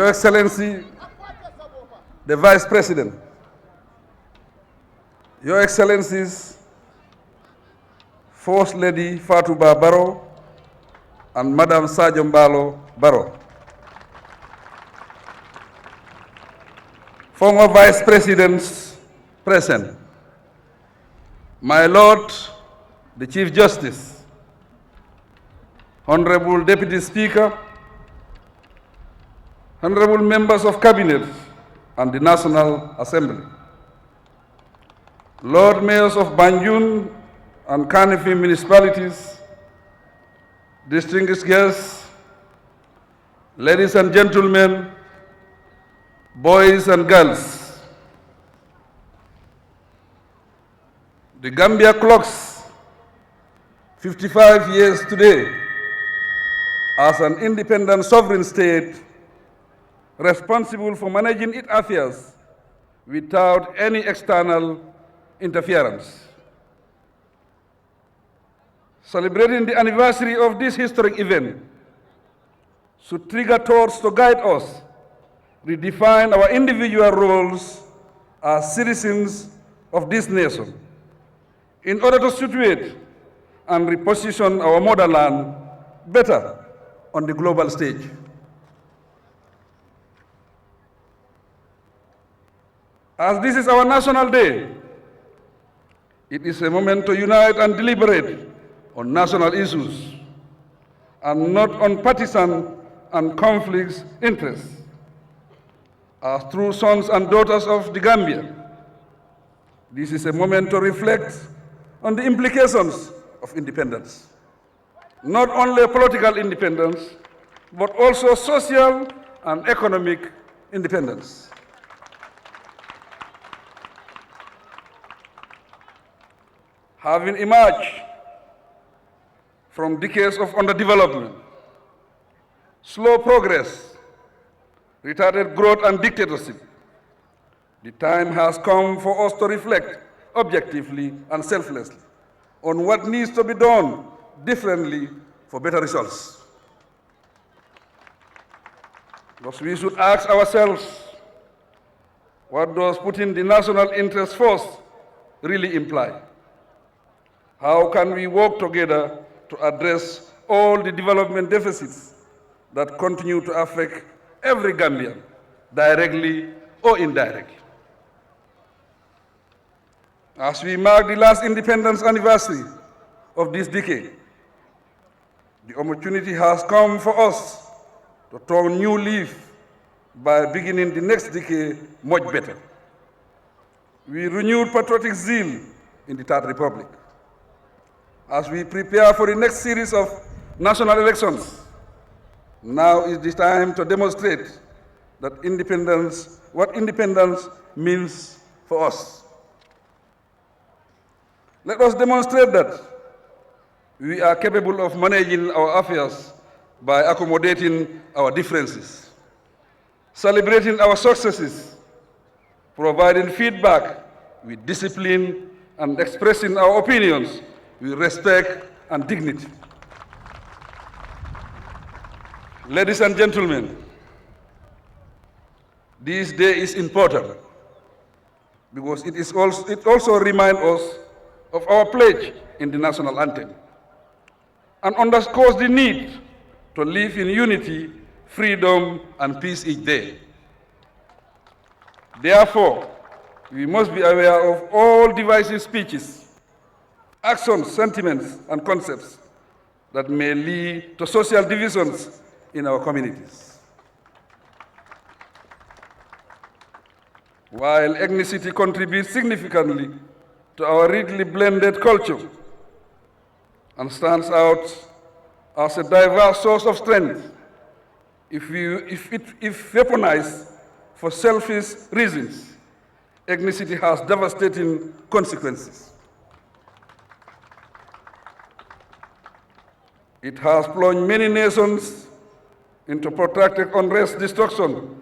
Your Excellency, the Vice President, Your Excellencies, First Lady Fatuba Barrow and Madam Sajom Barrow, former Vice Presidents present, my Lord, the Chief Justice, Honorable Deputy Speaker, Honorable Members of Cabinet and the National Assembly, Lord Mayors of Banjul and Kanifi municipalities, distinguished guests, ladies and gentlemen, boys and girls. The Gambia clocks 55 years today as an independent sovereign state responsible for managing its affairs without any external interference. Celebrating the anniversary of this historic event should trigger thoughts to guide us, redefine our individual roles as citizens of this nation in order to situate and reposition our motherland better on the global stage. As this is our National Day, it is a moment to unite and deliberate on national issues and not on partisan and conflicts interests. As true sons and daughters of the Gambia, this is a moment to reflect on the implications of independence. Not only political independence, but also social and economic independence. Having emerged from decades of underdevelopment, slow progress, retarded growth and dictatorship, the time has come for us to reflect objectively and selflessly on what needs to be done differently for better results. Thus, we should ask ourselves, what does putting the national interest first really imply? How can we work together to address all the development deficits that continue to affect every Gambian, directly or indirectly? As we mark the last independence anniversary of this decade, the opportunity has come for us to turn new leaf by beginning the next decade much better. We renewed patriotic zeal in the Third Republic. As we prepare for the next series of national elections, now is the time to demonstrate that what independence means for us. Let us demonstrate that we are capable of managing our affairs by accommodating our differences, celebrating our successes, providing feedback with discipline, and expressing our opinions with respect and dignity. Ladies and gentlemen, this day is important because it also reminds us of our pledge in the national anthem and underscores the need to live in unity, freedom, and peace each day. Therefore, we must be aware of all divisive speeches, actions, sentiments, and concepts that may lead to social divisions in our communities. While ethnicity contributes significantly to our richly blended culture and stands out as a diverse source of strength, if weaponized for selfish reasons, ethnicity has devastating consequences. It has plunged many nations into protracted unrest, destruction,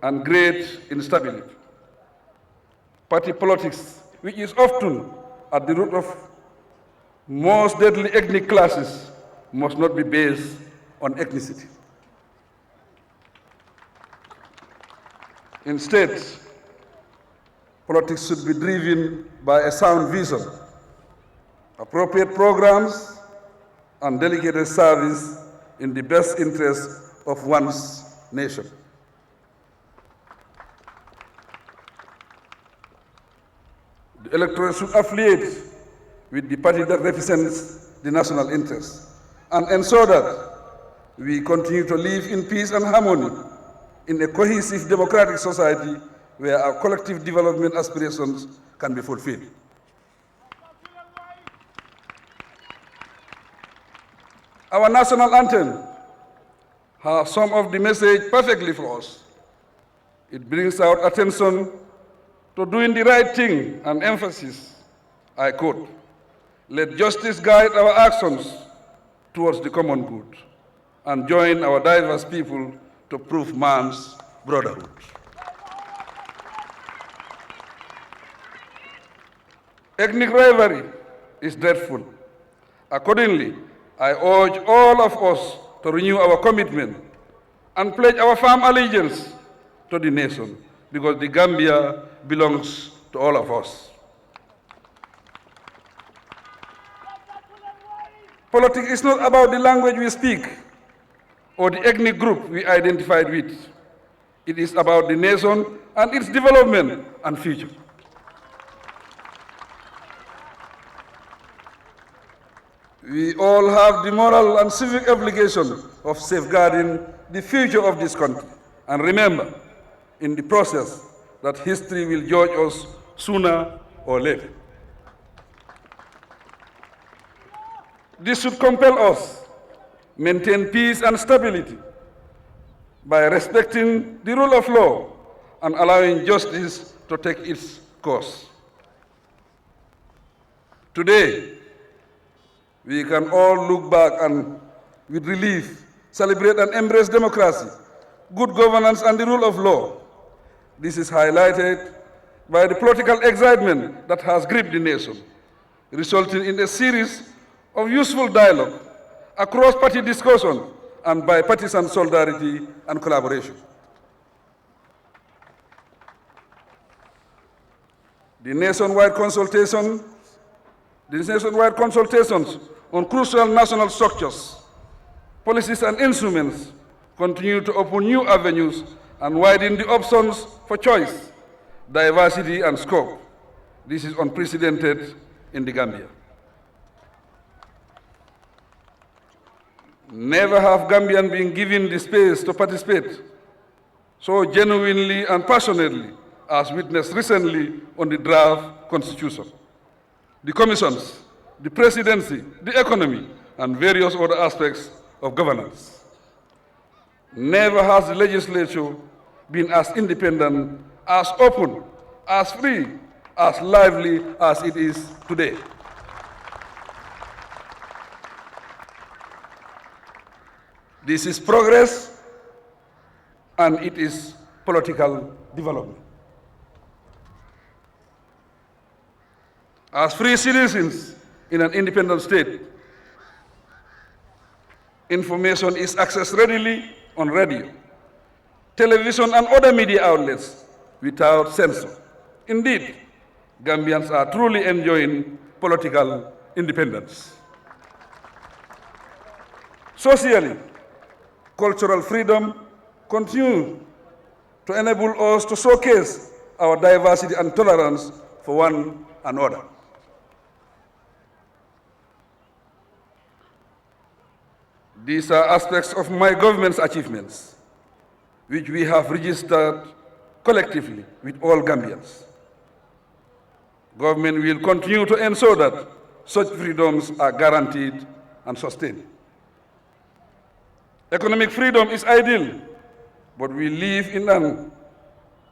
and great instability. Party politics, which is often at the root of most deadly ethnic clashes, must not be based on ethnicity. Instead, politics should be driven by a sound vision, appropriate programs, and dedicated service in the best interest of one's nation. The electorate should affiliate with the party that represents the national interest and ensure that we continue to live in peace and harmony in a cohesive democratic society where our collective development aspirations can be fulfilled. Our national anthem has some of the message perfectly for us. It brings out attention to doing the right thing and emphasis, I quote, "Let justice guide our actions towards the common good and join our diverse people to prove man's brotherhood." Ethnic rivalry is dreadful. Accordingly, I urge all of us to renew our commitment and pledge our firm allegiance to the nation, because the Gambia belongs to all of us. Politics is not about the language we speak or the ethnic group we identified with. It is about the nation and its development and future. We all have the moral and civic obligation of safeguarding the future of this country. And remember, in the process, that history will judge us sooner or later. This should compel us to maintain peace and stability by respecting the rule of law and allowing justice to take its course. Today, we can all look back and, with relief, celebrate and embrace democracy, good governance, and the rule of law. This is highlighted by the political excitement that has gripped the nation, resulting in a series of useful dialogue, across party discussion, and bipartisan solidarity and collaboration. The nationwide consultations on crucial national structures, policies, and instruments continue to open new avenues and widen the options for choice, diversity, and scope. This is unprecedented in the Gambia. Never have Gambians been given the space to participate so genuinely and passionately as witnessed recently on the draft constitution. The commissions, the presidency, the economy, and various other aspects of governance. Never has the legislature been as independent, as open, as free, as lively as it is today. This is progress, and it is political development. As free citizens in an independent state, information is accessed readily on radio, television, and other media outlets without censor. Indeed, Gambians are truly enjoying political independence. Socially, cultural freedom continues to enable us to showcase our diversity and tolerance for one another. These are aspects of my government's achievements, which we have registered collectively with all Gambians. Government will continue to ensure that such freedoms are guaranteed and sustained. Economic freedom is ideal, but we live in an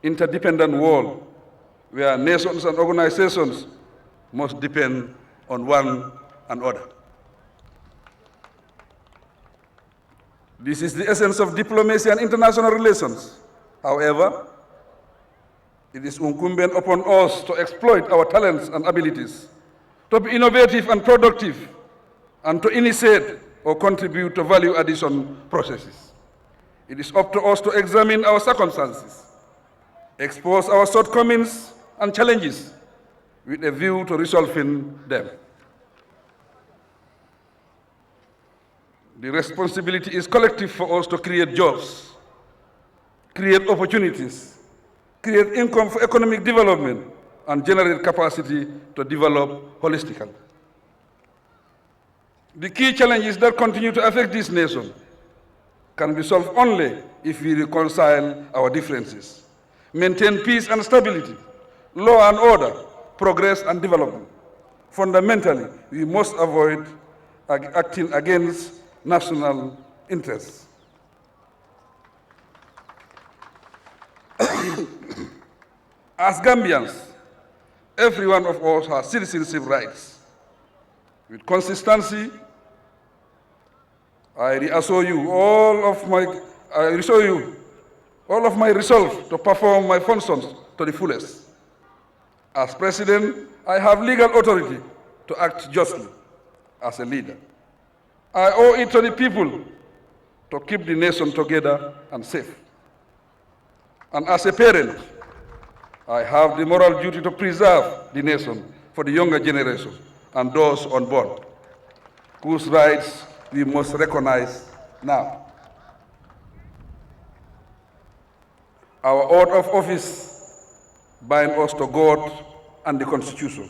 interdependent world where nations and organizations must depend on one another. This is the essence of diplomacy and international relations. However, it is incumbent upon us to exploit our talents and abilities, to be innovative and productive, and to initiate or contribute to value addition processes. It is up to us to examine our circumstances, expose our shortcomings and challenges with a view to resolving them. The responsibility is collective for us to create jobs, create opportunities, create income for economic development, and generate capacity to develop holistically. The key challenges that continue to affect this nation can be solved only if we reconcile our differences, maintain peace and stability, law and order, progress and development. Fundamentally, we must avoid acting against national interests. As Gambians, every one of us has citizenship rights. With consistency, I reassure you all of my resolve to perform my functions to the fullest. As President, I have legal authority to act justly as a leader. I owe it to the people to keep the nation together and safe. And as a parent, I have the moral duty to preserve the nation for the younger generation and those unborn, whose rights we must recognize now. Our oath of office binds us to God and the Constitution,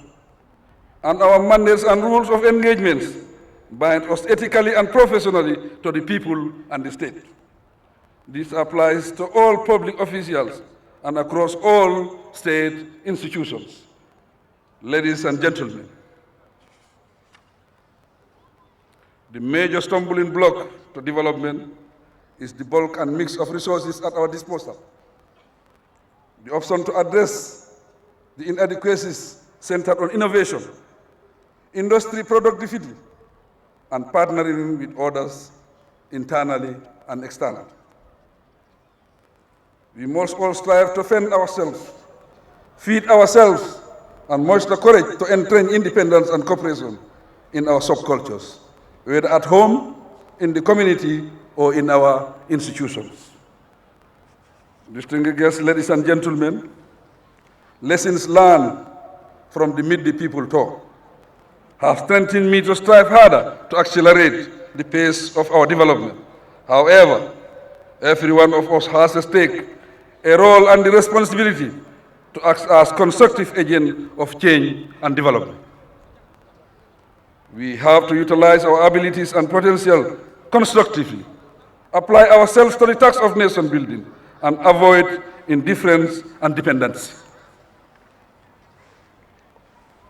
and our mandates and rules of engagements bind us ethically and professionally to the people and the state. This applies to all public officials and across all state institutions. Ladies and gentlemen, the major stumbling block to development is the bulk and mix of resources at our disposal. The option to address the inadequacies centered on innovation, industry productivity, and partnering with others internally and externally. We must all strive to fend ourselves, feed ourselves, and muster courage to entrench independence and cooperation in our subcultures, whether at home, in the community, or in our institutions. Distinguished guests, ladies and gentlemen, lessons learned from the Meet the People talk have strengthened me to strive harder to accelerate the pace of our development. However, every one of us has a stake, a role, and the responsibility to act as constructive agent of change and development. We have to utilize our abilities and potential constructively, apply ourselves to the task of nation building, and avoid indifference and dependency.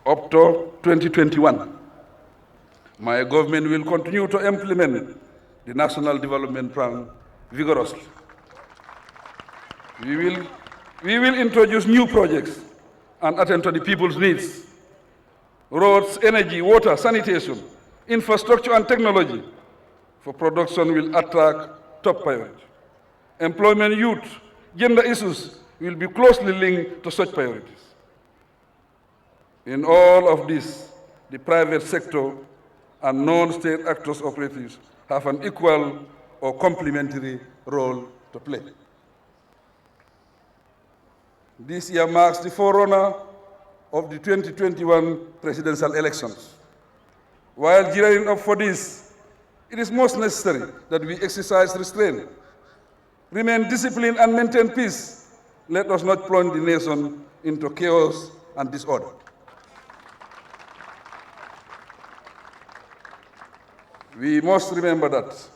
Up to 2021, my government will continue to implement the National Development Plan vigorously. We will introduce new projects and attend to the people's needs. Roads, energy, water, sanitation, infrastructure, and technology for production will attract top priority. Employment, youth, gender issues will be closely linked to such priorities. In all of this, the private sector and non-state actors operatives have an equal or complementary role to play. This year marks the forerunner of the 2021 presidential elections. While gearing up for this, it is most necessary that we exercise restraint, remain disciplined, and maintain peace. Let us not plunge the nation into chaos and disorder. We must remember that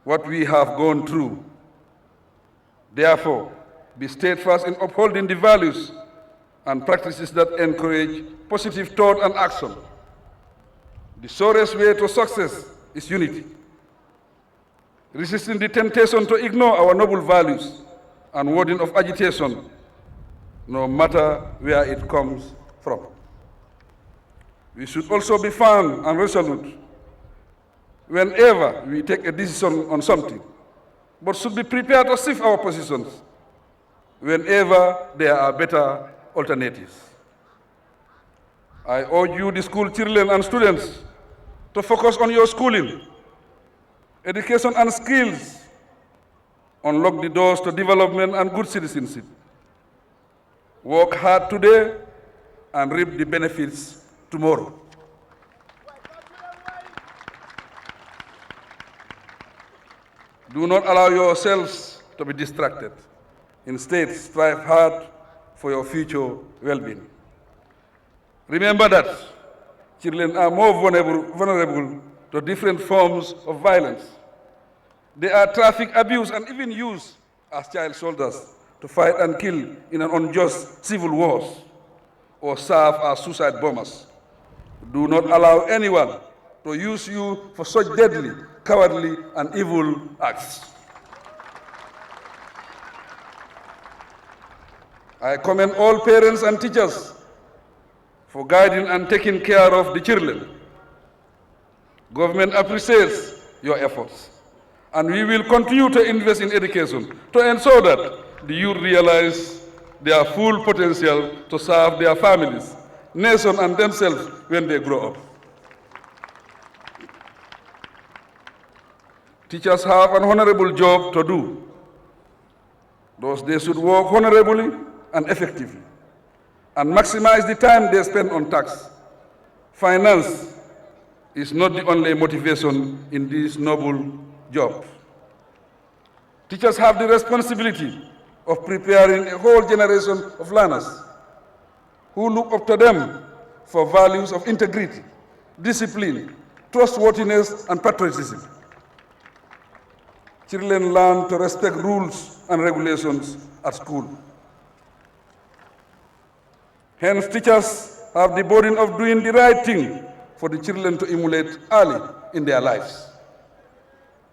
what we have gone through. Therefore, be steadfast in upholding the values and practices that encourage positive thought and action. The surest way to success is unity. Resisting the temptation to ignore our noble values and wording of agitation, no matter where it comes from. We should also be firm and resolute whenever we take a decision on something, but should be prepared to shift our positions whenever there are better alternatives. I urge you, the school children and students, to focus on your schooling, education and skills, unlock the doors to development and good citizenship. Work hard today and reap the benefits tomorrow. Do not allow yourselves to be distracted. Instead, strive hard for your future well-being. Remember that children are more vulnerable to different forms of violence. They are trafficked, abused, and even used as child soldiers to fight and kill in an unjust civil wars or serve as suicide bombers. Do not allow anyone to use you for such deadly, cowardly, and evil acts. I commend all parents and teachers for guiding and taking care of the children. Government appreciates your efforts, and we will continue to invest in education to ensure that the youth realize their full potential to serve their families, nation, and themselves when they grow up. Teachers have an honorable job to do. Thus, they should work honorably and effectively, and maximize the time they spend on tasks. Finance is not the only motivation in this noble job. Teachers have the responsibility of preparing a whole generation of learners who look up to them for values of integrity, discipline, trustworthiness, and patriotism. Children learn to respect rules and regulations at school. Hence, teachers have the burden of doing the right thing for the children to emulate early in their lives.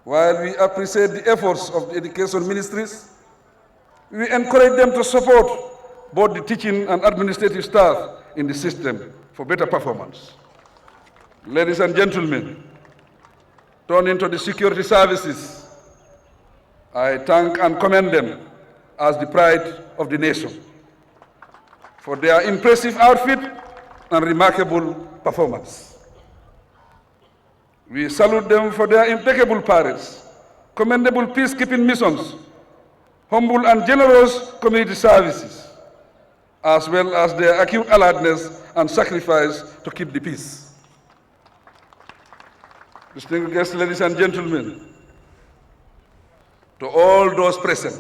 While we appreciate the efforts of the education ministries, we encourage them to support both the teaching and administrative staff in the system for better performance. Ladies and gentlemen, turning to the security services, I thank and commend them as the pride of the nation for their impressive outfit and remarkable performance. We salute them for their impeccable parades, commendable peacekeeping missions, humble and generous community services, as well as their acute alertness and sacrifice to keep the peace. Distinguished guests, ladies and gentlemen, to all those present,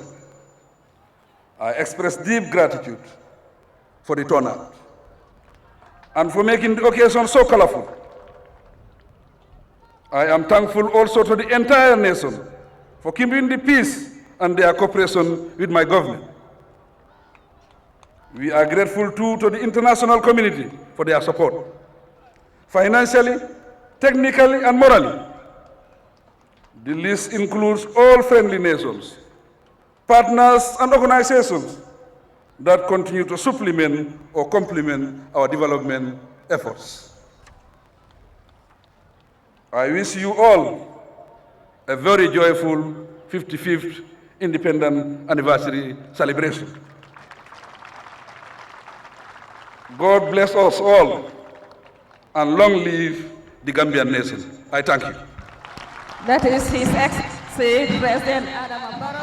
I express deep gratitude for the turnout and for making the occasion so colorful. I am thankful also to the entire nation for keeping the peace and their cooperation with my government. We are grateful too to the international community for their support, financially, technically, and morally. The list includes all friendly nations, partners, and organizations that continue to supplement or complement our development efforts. I wish you all a very joyful 55th Independent Anniversary celebration. God bless us all, and long live the Gambian nation. I thank you. That is His Excellency President Adama Barrow.